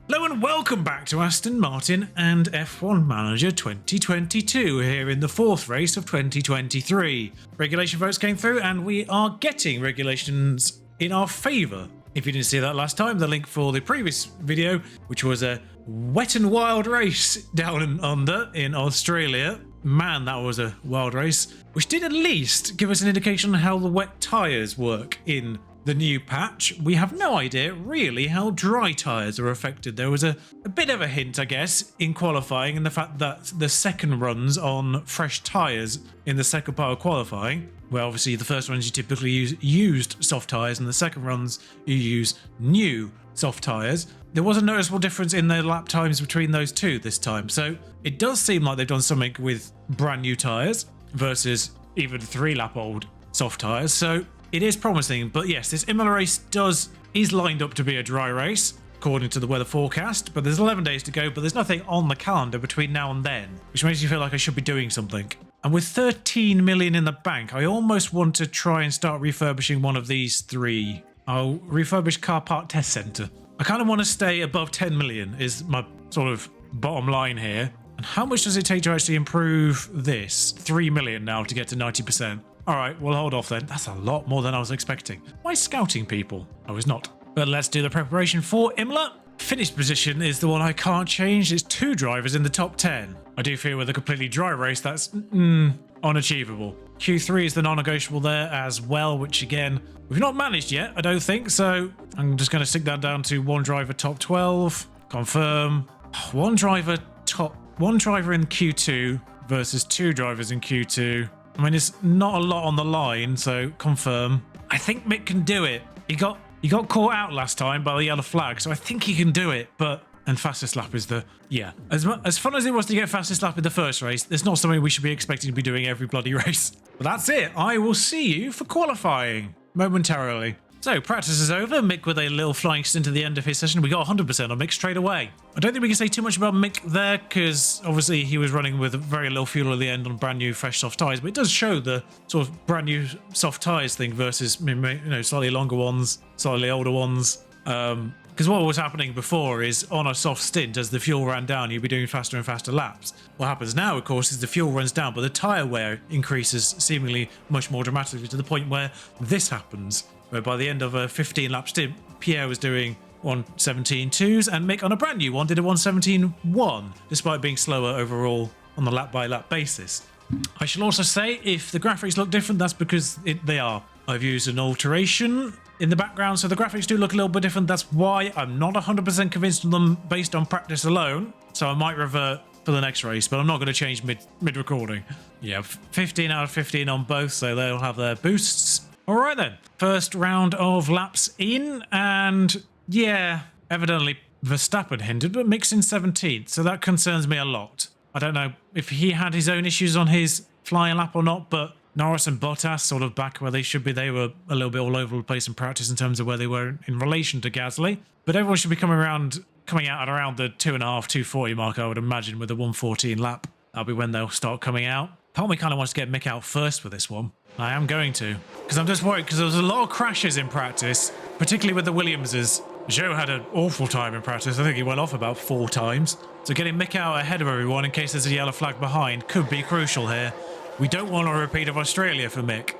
Hello and welcome back to Aston Martin and F1 Manager 2022 here in the fourth race of 2023. Regulation votes came through and we are getting regulations in our favour. If you didn't see that last time, the link for the previous video, which was a wet and wild race down and under in Australia. Man, that was a wild race, which did at least give us an indication on how the wet tyres work in the new patch. We have no idea really how dry tyres are affected. There was a bit of a hint, I guess, in qualifying, in the fact that the second runs on fresh tyres in the second part of qualifying, where obviously the first runs you typically use used soft tyres and the second runs you use new soft tyres. There was a noticeable difference in the lap times between those two this time, so it does seem like they've done something with brand new tyres versus even 3-lap old soft tyres, so it is promising. But yes, this Imola race is lined up to be a dry race according to the weather forecast, but there's 11 days to go, but there's nothing on the calendar between now and then, which makes me feel like I should be doing something. And with 13 million in the bank, I almost want to try and start refurbishing one of these three. I'll refurbish car park test centre. I kind of want to stay above 10 million is my sort of bottom line here. And how much does it take to actually improve this? 3 million now to get to 90%. All right, we'll hold off then. That's a lot more than I was expecting. Am I scouting people? I was not. But let's do the preparation for Imola. Finish position is the one I can't change. It's 2 drivers in the top 10. I do feel with a completely dry race, that's unachievable. Q3 is the non-negotiable there as well, which again, we've not managed yet, I don't think. So I'm just going to stick that down to 1 driver top 12. Confirm. 1 driver in Q2 versus 2 drivers in Q2. I mean, it's not a lot on the line, so confirm. I think Mick can do it. He got caught out last time by the yellow flag, so I think he can do it. And fastest lap is as fun as it was to get fastest lap in the first race, it's not something we should be expecting to be doing every bloody race. But that's it. I will see you for qualifying momentarily. So practice is over. Mick with a little flying stint at the end of his session. We got 100% on Mick straight away. I don't think we can say too much about Mick there because obviously he was running with very little fuel at the end on brand new fresh soft tyres, but it does show the sort of brand new soft tyres thing versus, you know, slightly longer ones, slightly older ones. Because what was happening before is on a soft stint, as the fuel ran down, you'd be doing faster and faster laps. What happens now, of course, is the fuel runs down, but the tyre wear increases seemingly much more dramatically to the point where this happens. Where by the end of a 15-lap stint, Pierre was doing 1:17.2s and Mick on a brand new one did a 1:17.1, despite being slower overall on the lap-by-lap basis. I shall also say, if the graphics look different, that's because they are. I've used an alteration in the background, so the graphics do look a little bit different. That's why I'm not 100% convinced of them based on practice alone, so I might revert for the next race, but I'm not going to change mid-recording. Yeah, 15 out of 15 on both, so they'll have their boosts. All right then, first round of laps in, and yeah, evidently Verstappen hindered, but Mick's in 17th, so that concerns me a lot. I don't know if he had his own issues on his flying lap or not, but Norris and Bottas sort of back where they should be. They were a little bit all over the place in practice in terms of where they were in relation to Gasly, but everyone should be coming out at around the 2.5, 240 mark, I would imagine, with a 1:14 lap. That'll be when they'll start coming out. Part of me kind of wants to get Mick out first for this one. I am going to, because I'm just worried because there was a lot of crashes in practice, particularly with the Williamses. Joe had an awful time in practice. I think he went off about 4 times. So getting Mick out ahead of everyone in case there's a yellow flag behind could be crucial here. We don't want a repeat of Australia for Mick.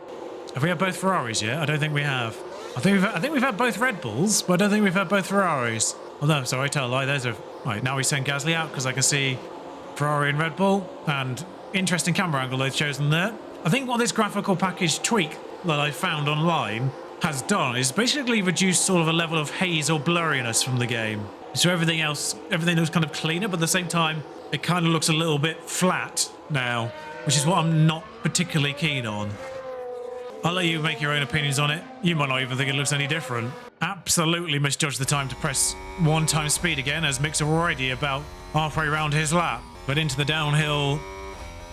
Have we had both Ferraris yet? I don't think we have. I think we've had both Red Bulls, but I don't think we've had both Ferraris. Oh no, sorry, I tell a lie. Right, now we send Gasly out because I can see Ferrari and Red Bull, and interesting camera angle they've chosen there. I think what this graphical package tweak that I found online has done is basically reduced sort of a level of haze or blurriness from the game. So everything looks kind of cleaner, but at the same time, it kind of looks a little bit flat now, which is what I'm not particularly keen on. I'll let you make your own opinions on it. You might not even think it looks any different. Absolutely misjudged the time to press 1 times speed again, as Mick's already about halfway around his lap. But into the downhill,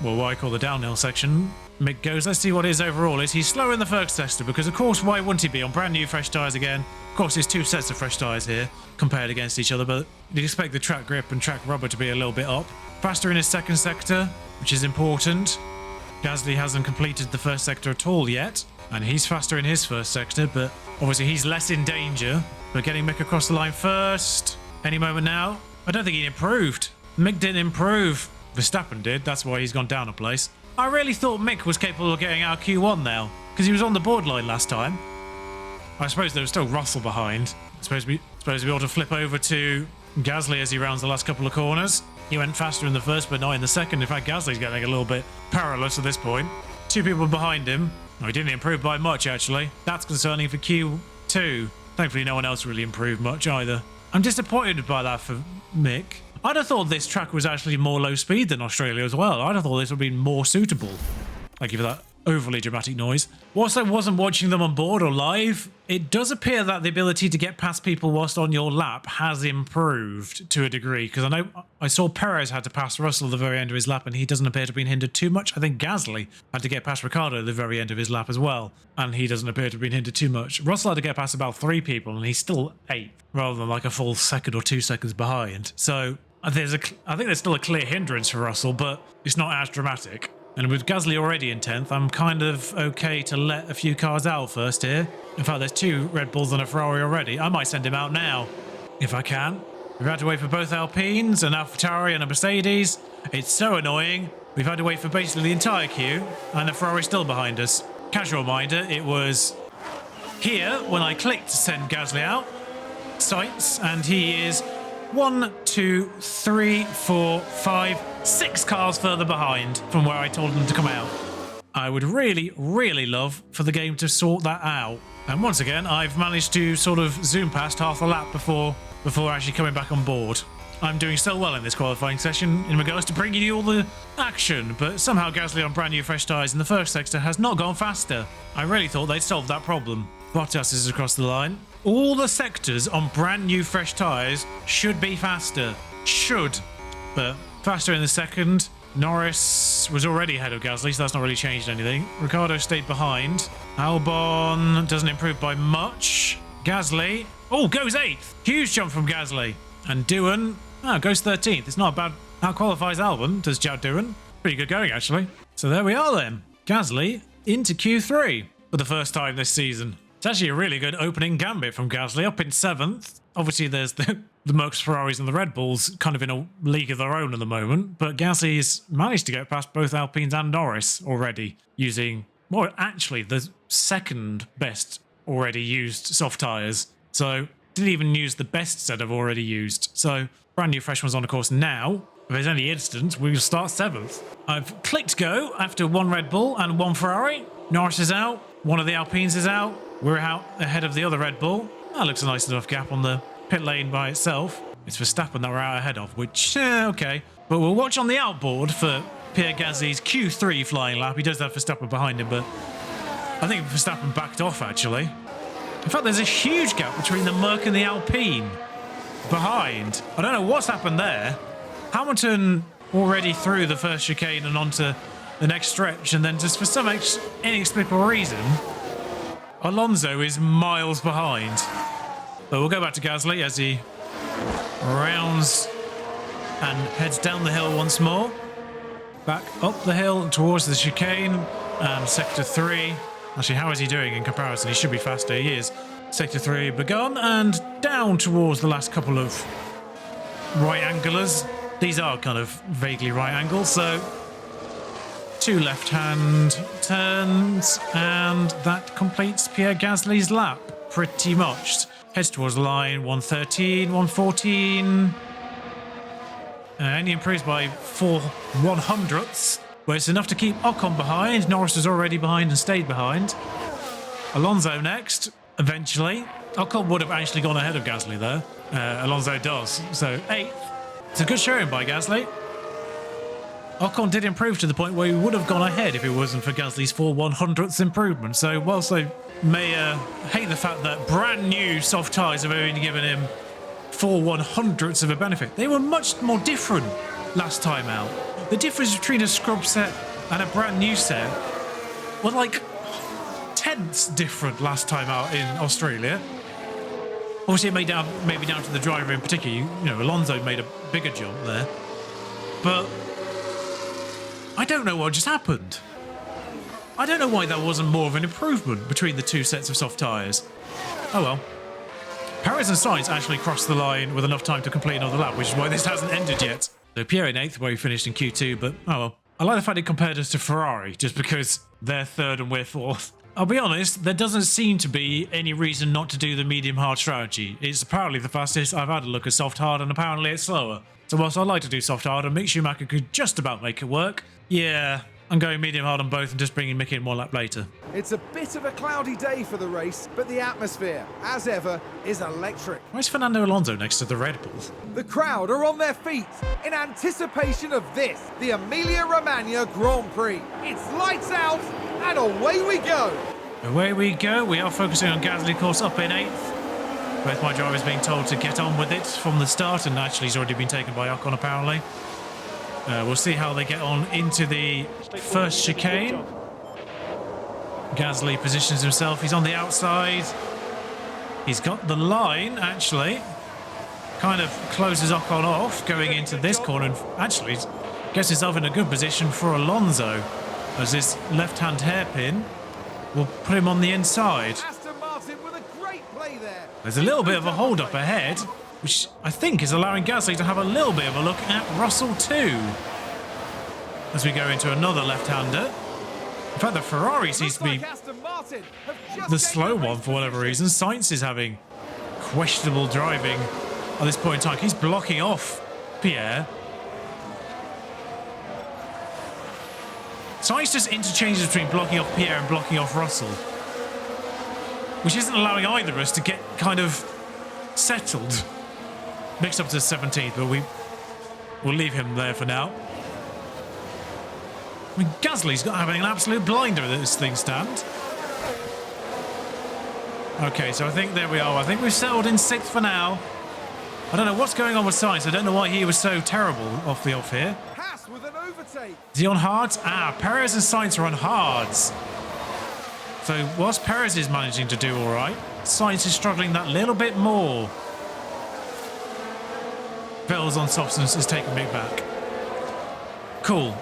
well, what I call the downhill section, Mick goes. Let's see what his overall is. He's slower in the first sector because, of course, why wouldn't he be on brand new fresh tyres again? Of course, there's 2 sets of fresh tyres here compared against each other, but you'd expect the track grip and track rubber to be a little bit up. Faster in his second sector, which is important. Gasly hasn't completed the first sector at all yet, and he's faster in his first sector, but obviously he's less in danger. But getting Mick across the line first. Any moment now. I don't think he improved. Mick didn't improve. Verstappen did. That's why he's gone down a place. I really thought Mick was capable of getting out Q1 now, because he was on the borderline last time. I suppose there was still Russell behind. Suppose we ought to flip over to Gasly as he rounds the last couple of corners. He went faster in the first, but not in the second. In fact, Gasly's getting a little bit perilous at this point. 2 people behind him. Oh, he didn't improve by much, actually. That's concerning for Q2. Thankfully, no one else really improved much either. I'm disappointed by that for Mick. I'd have thought this track was actually more low speed than Australia as well. I'd have thought this would be more suitable. Thank you for that overly dramatic noise. Whilst I wasn't watching them on board or live, it does appear that the ability to get past people whilst on your lap has improved to a degree, because I know I saw Perez had to pass Russell at the very end of his lap and he doesn't appear to have been hindered too much. I think Gasly had to get past Ricciardo at the very end of his lap as well, and he doesn't appear to have been hindered too much. Russell had to get past about 3 people and he's still 8th, rather than like a full second or 2 seconds behind. So I think there's still a clear hindrance for Russell, but it's not as dramatic. And with Gasly already in 10th, I'm kind of okay to let a few cars out first here. In fact, there's 2 Red Bulls and a Ferrari already. I might send him out now, if I can. We've had to wait for both Alpines, an AlphaTauri and a Mercedes. It's so annoying. We've had to wait for basically the entire queue, and the Ferrari's still behind us. Casual reminder, it was here when I clicked to send Gasly out. Sights, and he is 1, 2, 3, 4, 5, 6 cars further behind from where I told them to come out. I would really, really love for the game to sort that out. And once again, I've managed to sort of zoom past half a lap before actually coming back on board. I'm doing so well in this qualifying session in regards to bringing you all the action, but somehow Gasly on brand new fresh tyres in the first sector has not gone faster. I really thought they'd solved that problem. Bottas is across the line. All the sectors on brand new fresh tyres should be faster. Should. But faster in the second. Norris was already ahead of Gasly, so that's not really changed anything. Ricciardo stayed behind. Albon doesn't improve by much. Gasly, goes 8th. Huge jump from Gasly. And Doohan, goes 13th. It's not bad. Out-qualifies Albon, does Jao Doohan. Pretty good going, actually. So there we are then. Gasly into Q3 for the first time this season. It's actually a really good opening gambit from Gasly, up in 7th. Obviously, there's the Mercs, Ferraris and the Red Bulls kind of in a league of their own at the moment, but Gasly's managed to get past both Alpines and Norris already using, well, actually, the second best already used soft tyres. So, didn't even use the best set I've already used. So, brand new fresh ones on the course now. If there's any instance, we will start 7th. I've clicked go after 1 Red Bull and 1 Ferrari. Norris is out. One of the Alpines is out. We're out ahead of the other Red Bull. That looks a nice enough gap on the pit lane by itself. It's Verstappen that we're out ahead of, which, okay. But we'll watch on the outboard for Pierre Gasly's Q3 flying lap. He does have Verstappen behind him, but I think Verstappen backed off, actually. In fact, there's a huge gap between the Merc and the Alpine behind. I don't know what's happened there. Hamilton already through the first chicane and onto the next stretch, and then just for some inexplicable reason, Alonso is miles behind. But we'll go back to Gasly as he rounds and heads down the hill once more. Back up the hill towards the chicane and sector 3. Actually, how is he doing in comparison? He should be faster. He is. Sector 3 begun and down towards the last couple of right anglers. These are kind of vaguely right angles, so 2 left-hand turns, and that completes Pierre Gasly's lap, pretty much. Heads towards the line, 113, 114. And he improves by 4/100ths, where it's enough to keep Ocon behind. Norris is already behind and stayed behind. Alonso next, eventually. Ocon would have actually gone ahead of Gasly there. Alonso does, so 8th. It's a good showing by Gasly. Ocon did improve to the point where he would have gone ahead if it wasn't for Gasly's 4/100ths improvement. So whilst I may hate the fact that brand new soft tyres have only given him 4/100ths of a benefit, they were much more different last time out. The difference between a scrub set and a brand new set were like tenths different last time out in Australia. Obviously, it may be down to the driver in particular. You know, Alonso made a bigger jump there, but I don't know what just happened. I don't know why there wasn't more of an improvement between the 2 sets of soft tyres. Oh well. Perez and Sainz actually crossed the line with enough time to complete another lap, which is why this hasn't ended yet. So Pierre in 8th, where he finished in Q2, but oh well. I like the fact he compared us to Ferrari, just because they're 3rd and we're 4th. I'll be honest, there doesn't seem to be any reason not to do the medium-hard strategy. It's apparently the fastest. I've had a look at soft-hard, and apparently it's slower. So whilst I'd like to do soft-hard, and Mick Schumacher could just about make it work, yeah, I'm going medium-hard on both and just bringing Mick in 1 lap later. It's a bit of a cloudy day for the race, but the atmosphere, as ever, is electric. Why is Fernando Alonso next to the Red Bull? The crowd are on their feet in anticipation of this, the Emilia-Romagna Grand Prix. It's lights out, and away we go. Away we go. We are focusing on Gasly, of course, up in 8th. Both my drivers being told to get on with it from the start, and actually he's already been taken by Ocon, apparently. We'll see how they get on into the first chicane. Gasly positions himself. He's on the outside. He's got the line, actually. Kind of closes Ocon off going into this corner, and actually gets himself in a good position for Alonso, as this left-hand hairpin will put him on the inside. Aston Martin with a great play there. There's a little bit of a hold-up ahead, which I think is allowing Gasly to have a little bit of a look at Russell too. As we go into another left-hander. In fact, the Ferrari seems to be the slow one for whatever reason. Sainz is having questionable driving at this point in time. He's blocking off Pierre. Sainz just interchanges between blocking off Pierre and blocking off Russell, which isn't allowing either of us to get kind of settled. Mixed up to 17th, but we'll leave him there for now. I mean, Gasly's got having an absolute blinder at this thing stand. Okay, so I think there we are. I think we've settled in 6th for now. I don't know what's going on with Sainz. I don't know why he was so terrible off the off here. Pass with an overtake. Is he on hards? Ah, Perez and Sainz are on hards. So whilst Perez is managing to do all right, Sainz is struggling that little bit more. Vettel's on substance is taking me back. Cool.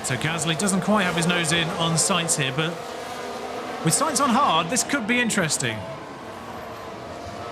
So Gasly doesn't quite have his nose in on Sainz here, but with Sainz on hard, this could be interesting.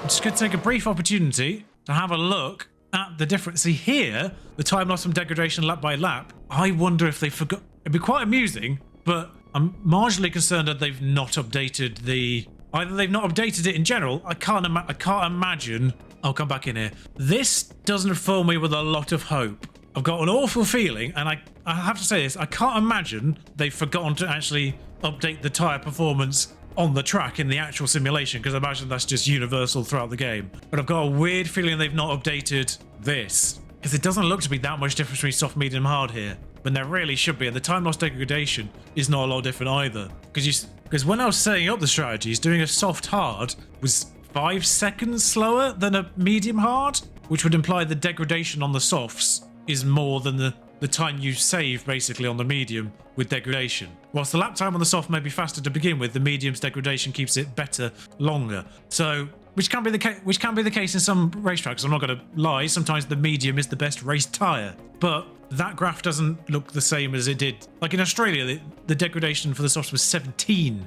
I'm just going to take a brief opportunity to have a look at the difference. See here, the time loss from degradation lap by lap. I wonder if they forgot. It'd be quite amusing, but I'm marginally concerned that they've not updated the... Either they've not updated it in general. I can't imagine... I'll come back in here. This doesn't fill me with a lot of hope. I've got an awful feeling, and I have to say this, I can't imagine they've forgotten to actually update the tyre performance on the track in the actual simulation, because I imagine that's just universal throughout the game. But I've got a weird feeling they've not updated this, because it doesn't look to be that much difference between soft, medium, hard here. But there really should be, and the time loss degradation is not a lot different either. Because when I was setting up the strategies, doing a soft hard was 5 seconds slower than a medium hard, which would imply the degradation on the softs is more than the time you save basically on the medium with degradation. Whilst the lap time on the soft may be faster to begin with, the medium's degradation keeps it better longer. So which can be the case in some racetracks. I'm not going to lie, sometimes the medium is the best race tyre, but that graph doesn't look the same as it did. Like in Australia, the degradation for the softs was 17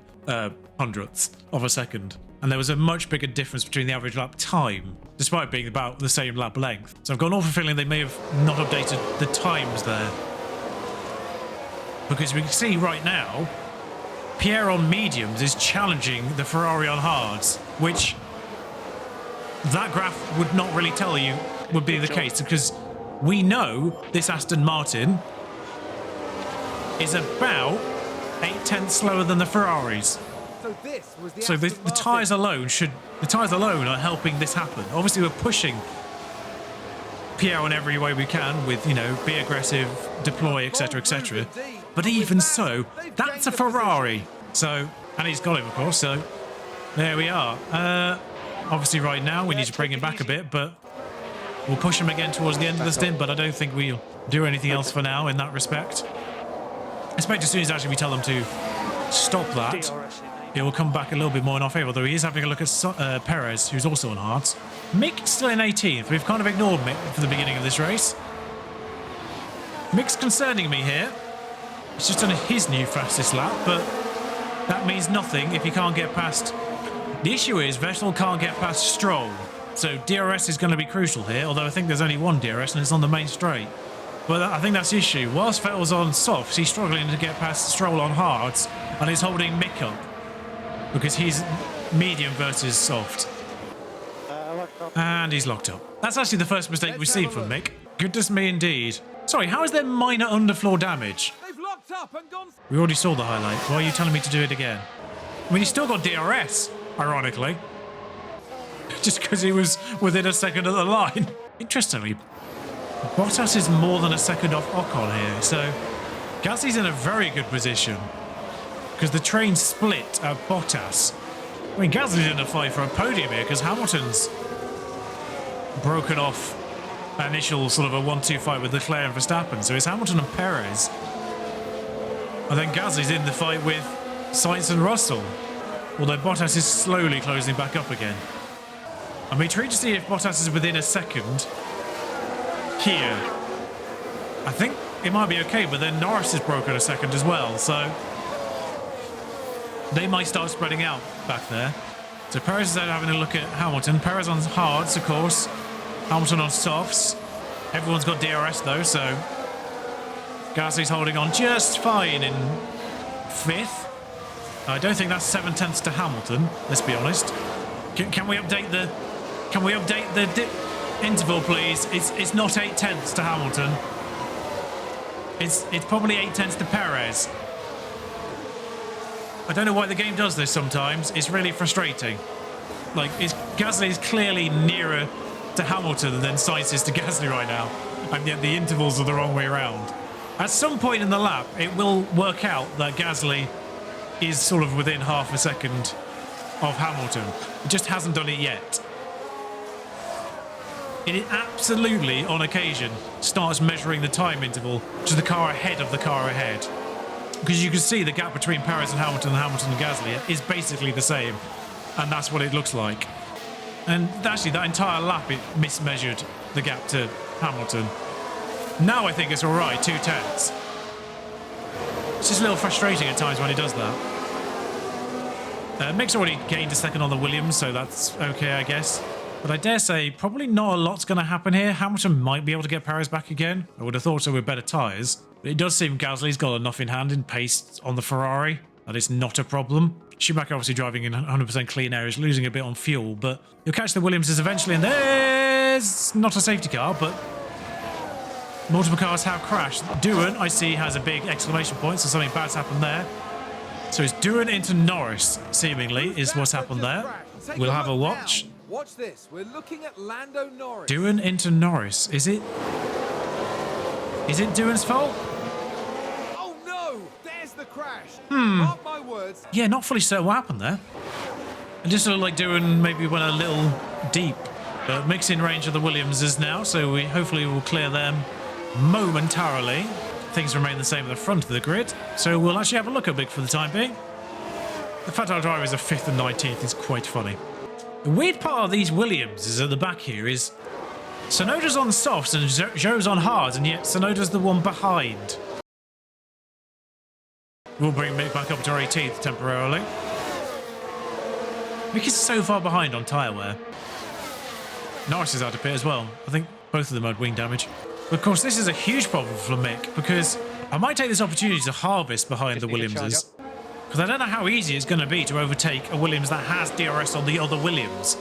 hundredths of a second. And there was a much bigger difference between the average lap time, despite being about the same lap length. So I've got an awful feeling they may have not updated the times there. Because we can see right now, Pierre on mediums is challenging the Ferrari on hards, which that graph would not really tell you would be the case, because we know this Aston Martin is about 8/10 slower than the Ferraris. So the tyres alone are helping this happen. Obviously, we're pushing Pierre in every way we can with, you know, be aggressive, deploy, etc., etc. But even so, that's a Ferrari. So, and he's got him, of course. So there we are. Obviously, right now we need to bring him back a bit, but we'll push him again towards the end of the stint. But I don't think we'll do anything else for now in that respect. I expect as soon as actually we tell them to stop that, it will come back a little bit more in our favour, although he is having a look at Perez, who's also on hards. Mick still in 18th. We've kind of ignored Mick for the beginning of this race. Mick's concerning me here. He's just done his new fastest lap, but that means nothing if he can't get past The issue is Vettel can't get past Stroll, so DRS is going to be crucial here, although I think there's only one DRS and it's on the main straight. But I think that's the issue. Whilst Vettel's on softs, he's struggling to get past Stroll on hards, and he's holding Mick up because he's medium versus soft. And he's locked up. That's actually the first mistake we've seen from Mick. Goodness me indeed. Sorry, how is there minor underfloor damage? They've locked up and gone. We already saw the highlight. Why are you telling me to do it again? I mean, he's still got DRS, ironically. Just because he was within a second of the line. Interestingly, Bottas is more than a second off Ocon here, so Gasly's in a very good position because the train split at Bottas. I mean, Gasly's in a fight for a podium here because Hamilton's broken off an initial sort of a 1-2 fight with Leclerc and Verstappen, so it's Hamilton and Perez. And then Gasly's in the fight with Sainz and Russell, although Bottas is slowly closing back up again. I'm intrigued to see if Bottas is within a second here. I think it might be okay, but then Norris has broken a second as well, so they might start spreading out back there. So Perez is out having a look at Hamilton. Perez on hards, of course. Hamilton on softs. Everyone's got DRS though, so Gasly's holding on just fine in 5th. I don't think that's 7/10 to Hamilton, let's be honest. Can we update the interval, please? It's not 8/10 to Hamilton. It's probably 8/10 to Perez. I don't know why the game does this sometimes. It's really frustrating. Like, Gasly is clearly nearer to Hamilton than Sainz is to Gasly right now, and yet the intervals are the wrong way around. At some point in the lap, it will work out that Gasly is sort of within half a second of Hamilton. It just hasn't done it yet. It absolutely, on occasion, starts measuring the time interval to the car ahead of the car ahead. Because you can see the gap between Perez and Hamilton and Gasly is basically the same. And that's what it looks like. And actually, that entire lap, it mismeasured the gap to Hamilton. Now I think it's all right, 2/10. It's just a little frustrating at times when he does that. Mick's already gained a second on the Williams, so that's okay, I guess. But I dare say probably not a lot's going to happen here. Hamilton might be able to get Perez back again. I would have thought so with better tyres. But it does seem Gasly's got enough in hand in pace on the Ferrari that it's not a problem. Schumacher obviously driving in 100% clean air is losing a bit on fuel, but he'll catch the Williamses eventually, and there's not a safety car, but multiple cars have crashed. Doohan, I see, has a big exclamation point, so something bad's happened there. So it's Doohan into Norris, seemingly, is what's happened there. We'll have a watch. Watch this. We're looking at Lando Norris. Doohan into Norris. Is it Doohan's fault? Oh no! There's the crash. Mark my words. Yeah, not fully certain what happened there. It just looked like Doohan maybe went a little deep. But Mick's in range of the Williamses now, so we hopefully will clear them momentarily. Things remain the same at the front of the grid, so we'll actually have a look at Mick for the time being. The fact our drivers are 5th and 19th is quite funny. The weird part of these Williams is at the back here is Tsunoda's on softs and Zhou's on hards, and yet Tsunoda's the one behind. We'll bring Mick back up to our 18th temporarily. Mick is so far behind on tyre wear. Norris is out of pit as well. I think both of them had wing damage. But of course, this is a huge problem for Mick because I might take this opportunity to harvest behind the Williamses. Because I don't know how easy it's going to be to overtake a Williams that has DRS on the other Williams.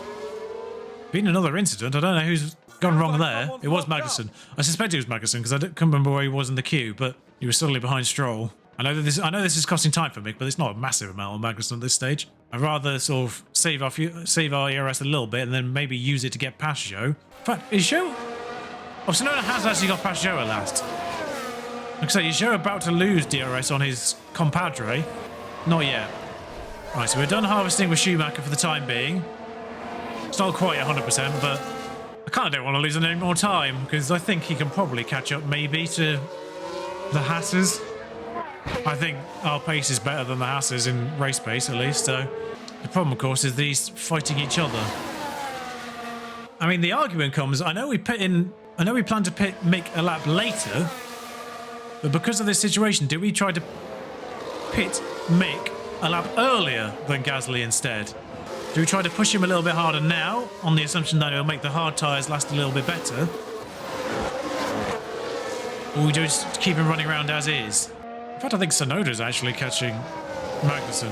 Been another incident. I don't know who's gone wrong there. It was Magnussen. I suspect it was Magnussen because I can't remember where he was in the queue, but he was suddenly behind Stroll. I know this is costing time for Mick, but it's not a massive amount on Magnussen at this stage. I'd rather sort of save our ERS a little bit and then maybe use it to get past Zhou. In fact, is Zhou... Oh, Tsunoda has actually got past Zhou at last. Like I say, is Zhou about to lose DRS on his compadre? Not yet. Right, so we're done harvesting with Schumacher for the time being. It's not quite 100%, but I kind of don't want to lose any more time because I think he can probably catch up maybe to the Hasses. I think our pace is better than the Hasses in race pace, at least. So the problem, of course, is these fighting each other. I mean, the argument comes. I know we plan to pit Mick a lap later, but because of this situation, do we try to pit Mick a lap earlier than Gasly instead? Do we try to push him a little bit harder now, on the assumption that it'll make the hard tyres last a little bit better? Or we just keep him running around as is? In fact, I think Tsunoda's actually catching Magnussen.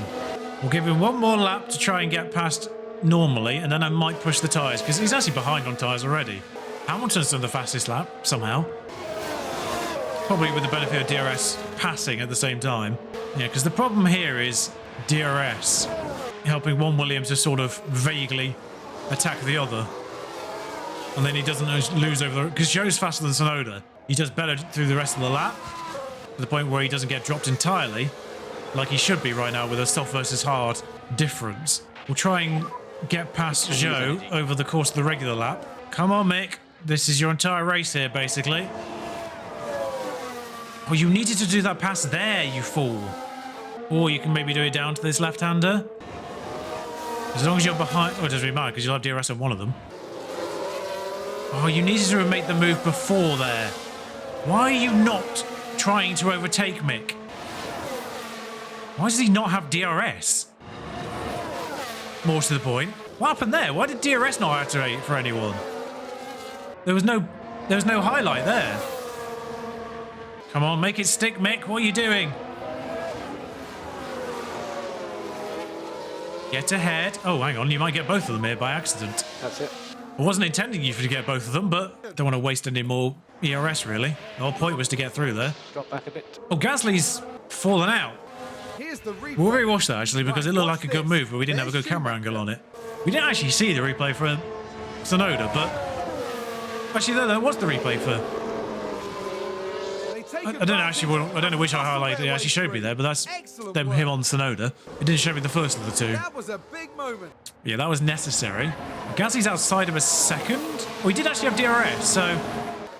We'll give him one more lap to try and get past normally, and then I might push the tyres, because he's actually behind on tyres already. Hamilton's done the fastest lap, somehow. Probably with the benefit of DRS passing at the same time. Yeah, because the problem here is DRS helping one Williams to sort of vaguely attack the other. And then he doesn't lose over the... Because Zhou's faster than Tsunoda. He does better through the rest of the lap, to the point where he doesn't get dropped entirely, like he should be right now with a soft versus hard difference. We'll try and get past Zhou over the course of the regular lap. Come on, Mick. This is your entire race here, basically. Oh, you needed to do that pass there, you fool. Or you can maybe do it down to this left-hander. As long as you're behind... Oh, it doesn't really matter, because you'll have DRS on one of them. Oh, you needed to have made the move before there. Why are you not trying to overtake Mick? Why does he not have DRS? More to the point. What happened there? Why did DRS not activate for anyone? There was no highlight there. Come on, make it stick, Mick. What are you doing? Get ahead. Oh, hang on. You might get both of them here by accident. That's it. I wasn't intending you to get both of them, but don't want to waste any more ERS, really. The whole point was to get through there. Drop back a bit. Oh, Gasly's fallen out. Here's the replay. We'll rewatch that, actually, because it looked like a good Watch move, but we didn't have a good camera angle on it. We didn't actually see the replay for Tsunoda, but... Actually, no, that was the replay for... I don't know which highlight it actually showed me there, but that's him on Tsunoda. It didn't show me the first of the two. That was a big moment. Yeah, that was necessary. Gasly's outside of a second. We did actually have DRS, so...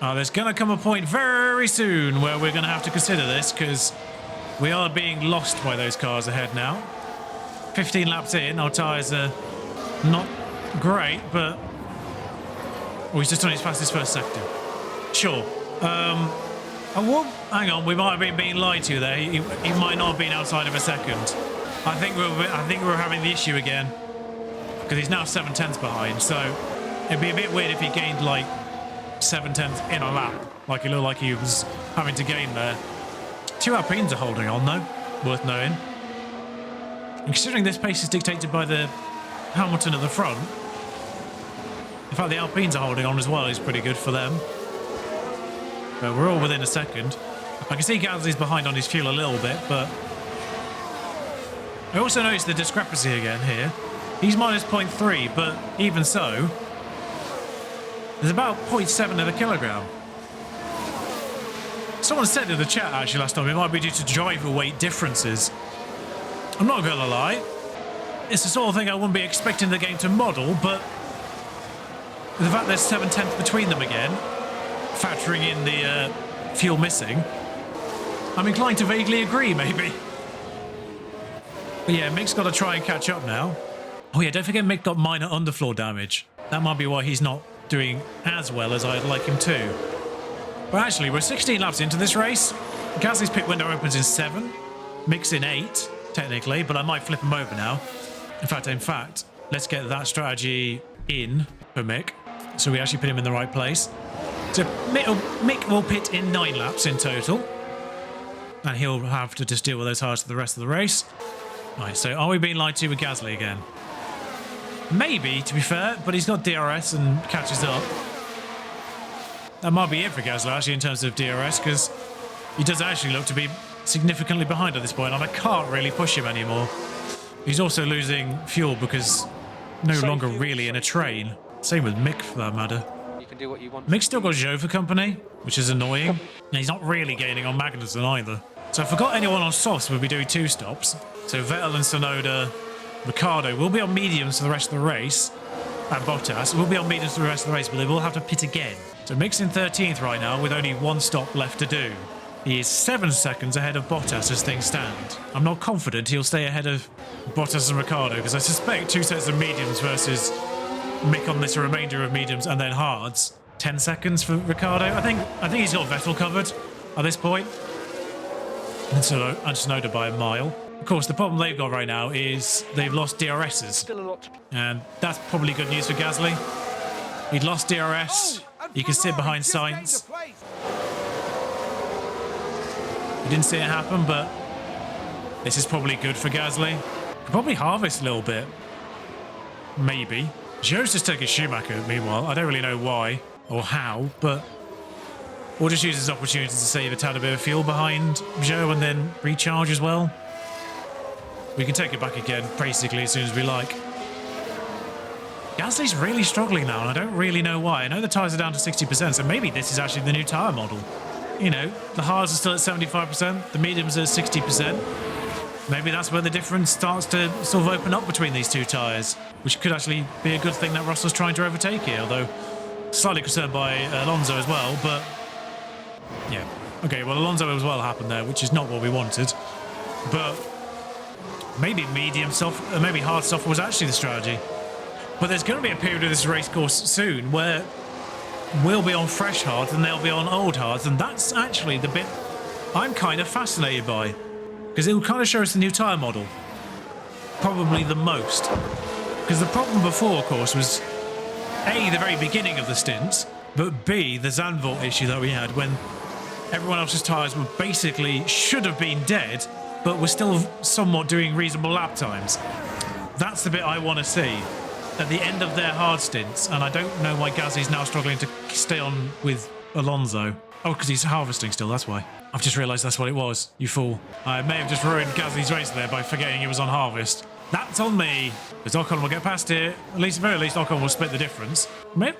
there's going to come a point very soon where we're going to have to consider this, because we are being lost by those cars ahead now. 15 laps in, our tyres are not great, but... Oh, he's just on his fastest first sector. Sure. Oh, well, hang on, we might have been being lied to there. He might not have been outside of a second. I think we're having the issue again, because he's now 7/10 behind. So it'd be a bit weird if he gained like 7/10 in a lap, like it looked like he was having to gain there. 2 Alpines are holding on though, worth knowing. And considering this pace is dictated by the Hamilton at the front, in fact the Alpines are holding on as well is pretty good for them. But we're all within a second. I can see Gasly's behind on his fuel a little bit, but... I also noticed the discrepancy again here. He's minus 0.3, but even so, there's about 0.7 of a kilogram. Someone said in the chat actually last time it might be due to driver weight differences. I'm not going to lie. It's the sort of thing I wouldn't be expecting the game to model, but the fact there's 7/10 between them again, factoring in the fuel missing, I'm inclined to vaguely agree, maybe. But yeah, Mick's got to try and catch up now. Oh yeah, don't forget Mick got minor underfloor damage. That might be why he's not doing as well as I'd like him to. But actually, we're 16 laps into this race. Gasly's pit window opens in 7. Mick's in 8, technically, but I might flip him over now. In fact, let's get that strategy in for Mick, so we actually put him in the right place. So Mick will pit in 9 laps in total, and he'll have to just deal with those hards for the rest of the race. Right, so are we being lied to with Gasly again? Maybe, to be fair, but he's got DRS and catches up. That might be it for Gasly, actually, in terms of DRS, because he does actually look to be significantly behind at this point, and I can't really push him anymore. He's also losing fuel because no longer really in a train. Same with Mick, for that matter. Do what you want. Mick's still got Zhou for company, which is annoying. And he's not really gaining on Magnussen either. So if I got anyone on softs, we'll be doing 2 stops. So Vettel and Tsunoda, Ricciardo will be on mediums for the rest of the race. And Bottas will be on mediums for the rest of the race, but they will have to pit again. So Mick's in 13th right now with only 1 stop left to do. He is 7 seconds ahead of Bottas as things stand. I'm not confident he'll stay ahead of Bottas and Ricciardo, because I suspect 2 sets of mediums versus Mick on this remainder of mediums and then hards. 10 seconds for Ricciardo. I think he's got Vettel covered at this point. And Tsunoda by a mile. Of course, the problem they've got right now is they've lost DRSs. Still a lot to... And that's probably good news for Gasly. He'd lost DRS. He could sit behind Sainz. He didn't see it happen, but this is probably good for Gasly. Could probably harvest a little bit. Maybe. Zhou's just taking Schumacher, meanwhile. I don't really know why or how, but we'll just use this opportunity to save a tad bit of fuel behind Zhou and then recharge as well. We can take it back again, basically, as soon as we like. Gasly's really struggling now, and I don't really know why. I know the tyres are down to 60%, so maybe this is actually the new tyre model. You know, the hards are still at 75%, the mediums are at 60%. Maybe that's where the difference starts to sort of open up between these two tyres, which could actually be a good thing that Russell's trying to overtake here, although slightly concerned by Alonso as well, but yeah. Okay, well, Alonso as well happened there, which is not what we wanted, but maybe medium soft, maybe hard soft was actually the strategy. But there's going to be a period of this race course soon where we'll be on fresh hards and they'll be on old hards, and that's actually the bit I'm kind of fascinated by, because it will kind of show us the new tyre model, probably the most. Because the problem before, of course, was A, the very beginning of the stint, but B, the Zandvoort issue that we had when everyone else's tyres were basically should have been dead, but were still somewhat doing reasonable lap times. That's the bit I want to see at the end of their hard stints, and I don't know why Gasly's now struggling to stay on with Alonso. Oh, because he's harvesting still, that's why. I've just realised that's what it was, you fool. I may have just ruined Gasly's race there by forgetting he was on harvest. That's on me, because Ocon will get past it. At least, very least, Ocon will split the difference.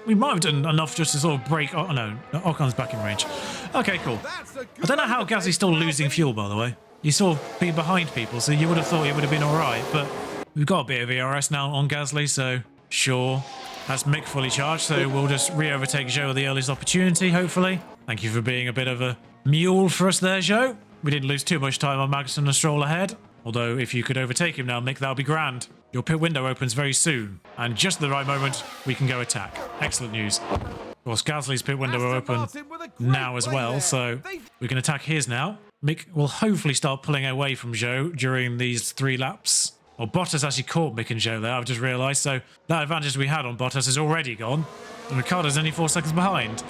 We might have done enough just to sort of break... Oh, no, Ocon's back in range. Okay, cool. I don't know how Gasly's still losing fuel, by the way. He's sort of been behind people, so you would have thought he would have been all right, but we've got a bit of ERS now on Gasly, so sure. That's Mick fully charged, so we'll just re-overtake Zhou at the earliest opportunity, hopefully. Thank you for being a bit of a mule for us there, Zhou. We didn't lose too much time on Magnussen and Stroll ahead. Although, if you could overtake him now, Mick, that would be grand. Your pit window opens very soon. And just at the right moment, we can go attack. Excellent news. Of course, Gasly's pit window will open now as well, so we can attack his now. Mick will hopefully start pulling away from Zhou during these 3 laps. Well, Bottas actually caught Mick and Zhou there, I've just realised, so that advantage we had on Bottas is already gone. And Ricciardo's only 4 seconds behind.